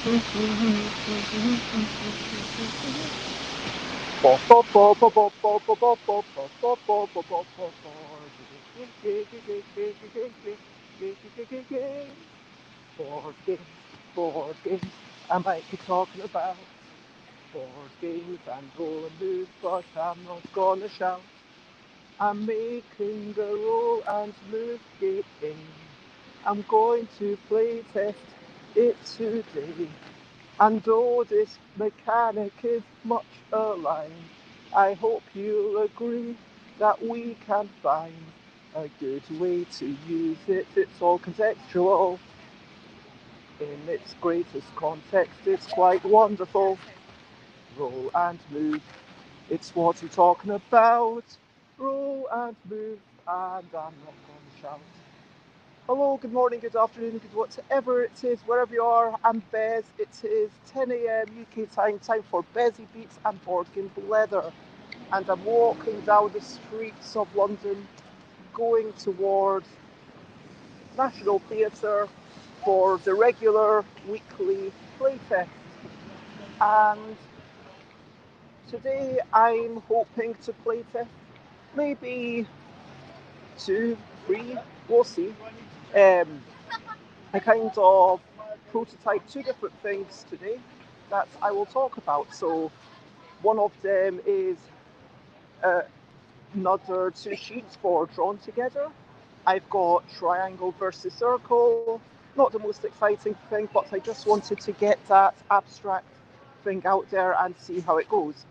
Board games, board games. I might be talking about board games and roll and move, but I'm not gonna shout. I'm making a roll and move game. I'm going to play test it today. And though this mechanic is much aligned, I hope you'll agree that we can find a good way to use it. It's all contextual. In its greatest context, it's quite wonderful. Roll and move, it's what we're talking about. Roll and move, and I'm not going to shout. Hello, good morning, good afternoon, good whatever it is, wherever you are. I'm Bez. It is 10 a.m. UK time, time for Bezzy Beats and Board Game Leather. And I'm walking down the streets of London, going towards National Theatre for the regular weekly playtest. And today I'm hoping to playtest maybe two, three, we'll see. Um, I kind of prototype two different things today that I will talk about. So one of them is uh, another two sheets for drawn together. I've got triangle versus circle. Not the most exciting thing, but I just wanted to get that abstract thing out there and see how it goes.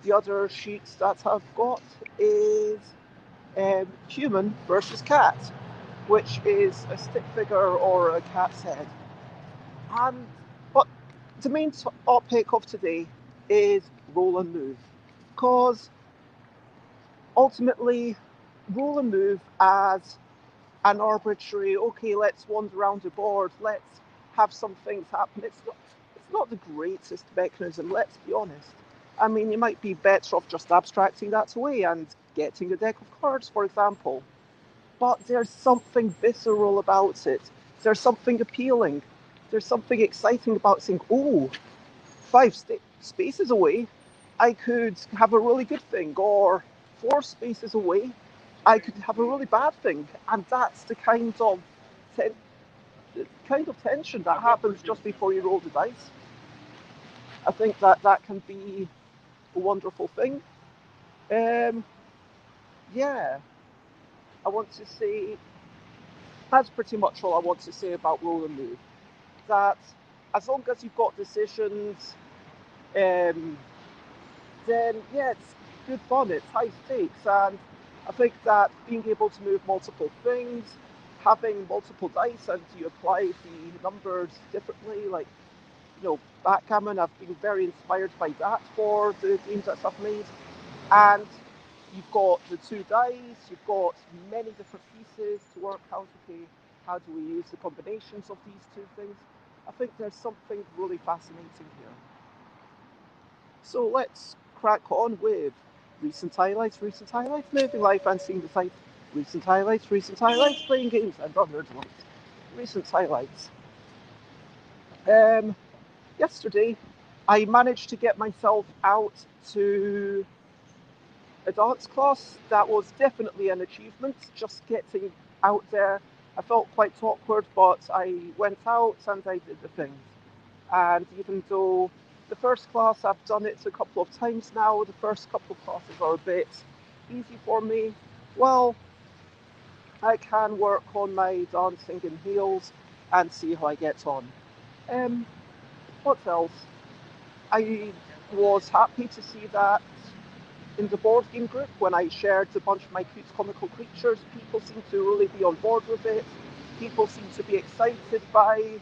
The other sheets that I've got is human versus cat, which is a stick figure or a cat's head. And but the main topic of today is roll and move, because ultimately, roll and move as an arbitrary, okay, let's wander around the board, let's have some things happen. It's not the greatest mechanism, let's be honest. I mean, you might be better off just abstracting that away and getting a deck of cards, for example. But there's something visceral about it. There's something appealing. There's something exciting about saying, oh, five spaces away, I could have a really good thing, or four spaces away, I could have a really bad thing, and that's ten- the kind of tension that happens just before you roll the dice. I think that that can be a wonderful thing. Um, yeah, I want to say that's pretty much all I want to say about roll and move. That as long as you've got decisions, um, then yeah, it's good fun. It's high stakes, and I think that being able to move multiple things, having multiple dice, and you apply the numbers differently, like backgammon. I've been very inspired by that for the games that I've made, and you've got the two dice, you've got many different pieces to work out. Okay, how do we use the combinations of these two things? I think there's something really fascinating here. So let's crack on with recent highlights, living life and seeing the sights. Recent highlights, playing games and other ones. Recent highlights. Um, Yesterday, I managed to get myself out to a dance class. That was definitely an achievement, just getting out there. I felt quite awkward, but I went out and I did the thing. And even though the first class I've done it a couple of times now, the first couple of classes are a bit easy for me. Well, I can work on my dancing in heels and see how I get on. Um, what else? I was happy to see that in the board game group when I shared a bunch of my cute comical creatures, people seem to really be on board with it. People seem to be excited by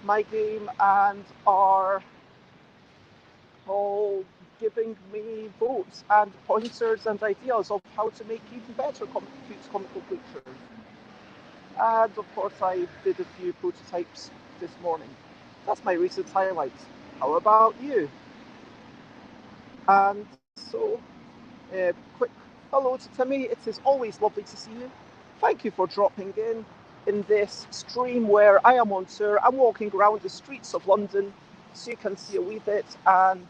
my game and are all giving me votes and pointers and ideas of how to make even better cute comical creatures. And of course, I did a few prototypes this morning. That's my recent highlights. How about you? And so, quick hello to Timmy. It is always lovely to see you. Thank you for dropping in this stream where I am on tour. I'm walking around the streets of London so you can see a wee bit. And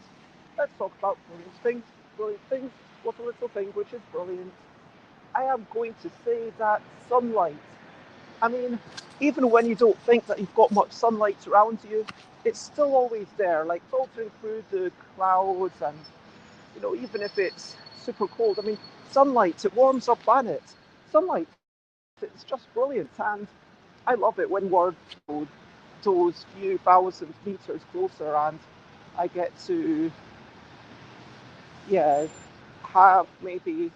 let's talk about brilliant things. Brilliant things. What a little thing which is brilliant. I am going to say that sunlight. I mean, even when you don't think that you've got much sunlight around you, it's still always there, like filtering through the clouds. And even if it's super cold, I mean, sunlight, it warms our planet. Sunlight, it's just brilliant. And I love it when we're those few thousand meters closer and I get to, yeah, have maybe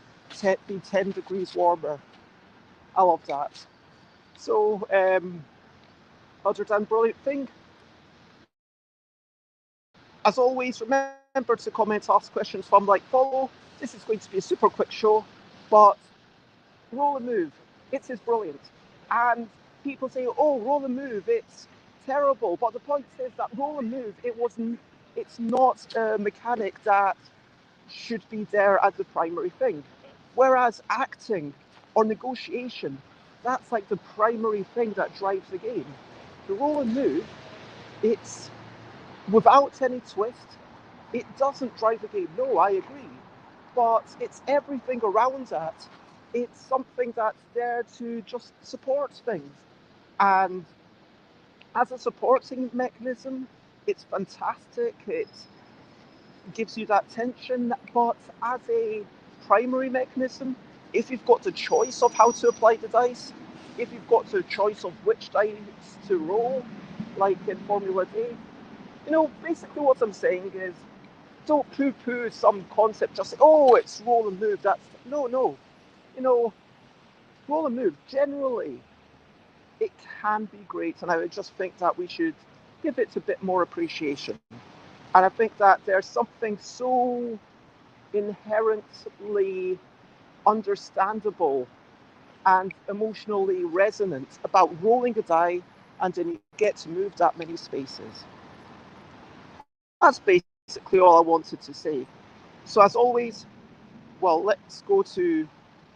be 10 degrees warmer. I love that. So, other than brilliant thing, as always, remember to comment, ask questions from like, follow. This is going to be a super quick show, but roll and move, it is brilliant. And people say, oh, roll and move, it's terrible. But the point is that roll and move, it's not a mechanic that should be there as the primary thing. Whereas acting or negotiation, that's like the primary thing that drives the game. The roll and move, it's without any twist. It doesn't drive the game. No, I agree. But it's everything around that. It's something that's there to just support things. And as a supporting mechanism, it's fantastic. It gives you that tension. But as a primary mechanism, if you've got the choice of how to apply the dice, if you've got the choice of which dice to roll, like in Formula D, basically what I'm saying is don't poo-poo some concept, just say, oh, it's roll and move. That's no. Roll and move, generally, it can be great, and I would just think that we should give it a bit more appreciation. And I think that there's something so inherently understandable and emotionally resonant about rolling a die and then you get to move that many spaces. That's basically all I wanted to say. So as always, well, let's go to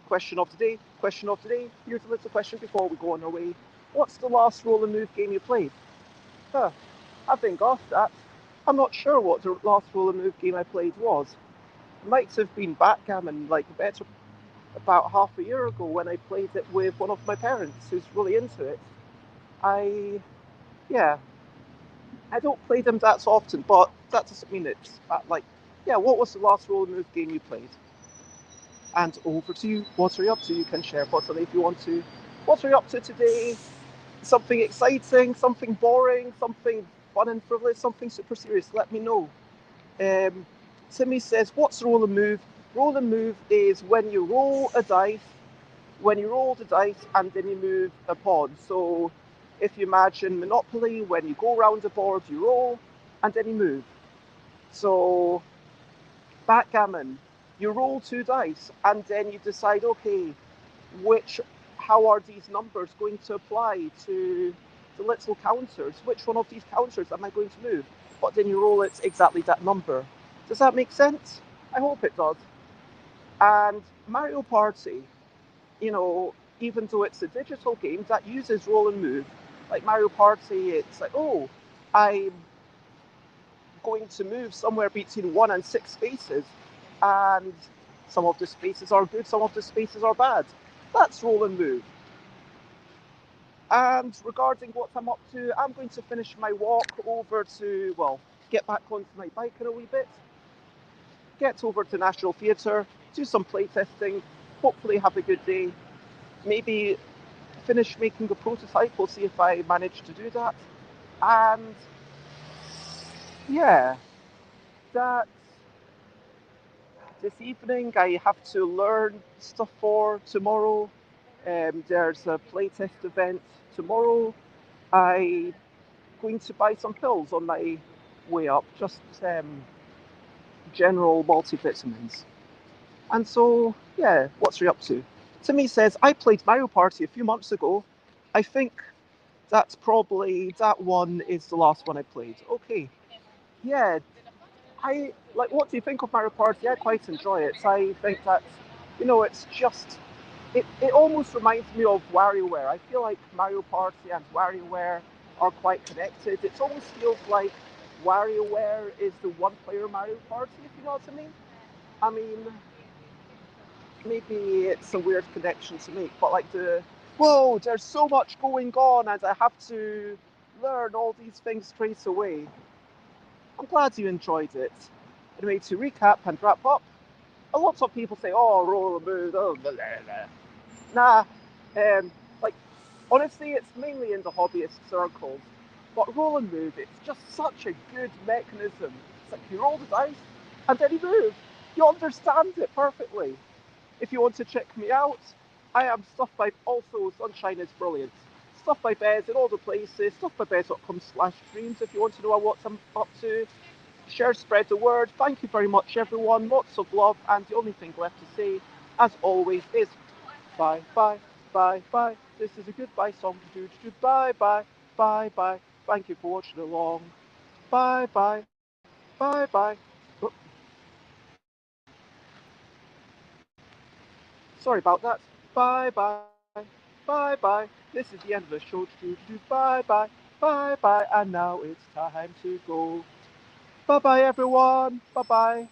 question of the day. Question of the day. Here's a little question before we go on our way. What's the last roll and move game you played? I've been off that. I'm not sure what the last roll and move game I played was. It might have been backgammon, like about half a year ago when I played it with one of my parents who's really into it. Yeah, I don't play them that often, but that doesn't mean it's what was the last roll and move game you played? And over to you. What are you up to? You can share what's on if you want to. What are you up to today? Something exciting, something boring, something fun and frivolous, something super serious. Let me know. Timmy says, what's roll and move? Roll and move is when you roll a dice, when you roll the dice and then you move a pawn. So if you imagine Monopoly, when you go around the board, you roll and then you move. So backgammon, you roll two dice and then you decide, okay, how are these numbers going to apply to the little counters? Which one of these counters am I going to move? But then you roll it exactly that number. Does that make sense? I hope it does. And Mario Party, even though it's a digital game that uses roll and move, like Mario Party, it's like, oh, I'm going to move somewhere between 1 and 6 spaces, and some of the spaces are good, some of the spaces are bad. That's roll and move. And regarding what I'm up to, I'm going to finish my walk over to, get back onto my bike in a wee bit, get over to National Theatre, do some playtesting, hopefully have a good day, maybe finish making a prototype. We'll see if I manage to do that. And yeah, that this evening I have to learn stuff for tomorrow. There's a playtest event tomorrow. I'm going to buy some pills on my way up, just general multivitamins. And so, yeah, what's he up to? Timmy says, I played Mario Party a few months ago. I think that one is the last one I played. Okay. Yeah. What do you think of Mario Party? I quite enjoy it. I think that, it's just, it almost reminds me of WarioWare. I feel like Mario Party and WarioWare are quite connected. It almost feels like WarioWare is the one-player Mario Party, if you know what I mean. I mean, maybe it's a weird connection to make, but like whoa, there's so much going on, and I have to learn all these things straight away. I'm glad you enjoyed it. Anyway, to recap and wrap up, a lot of people say, "Oh, roll a mood, oh, blah, blah, blah." Nah, like honestly, it's mainly in the hobbyist circles. But roll and move, it's just such a good mechanism. It's like you roll the dice and then you move. You understand it perfectly. If you want to check me out, I am Stuff by also Sunshine is Brilliant. Stuff by Bez in all the places, stuffbybez.com/streams if you want to know what I'm up to. Share, spread the word. Thank you very much, everyone. Lots of love, and the only thing left to say, as always, is bye, bye, bye, bye. This is a goodbye song. Bye, bye, bye, bye. Thank you for watching along. Bye, bye, bye, bye. Oh, sorry about that. Bye, bye, bye, bye. This is the end of the show. Bye, bye, bye, bye. And now it's time to go. Bye, bye, everyone. Bye, bye.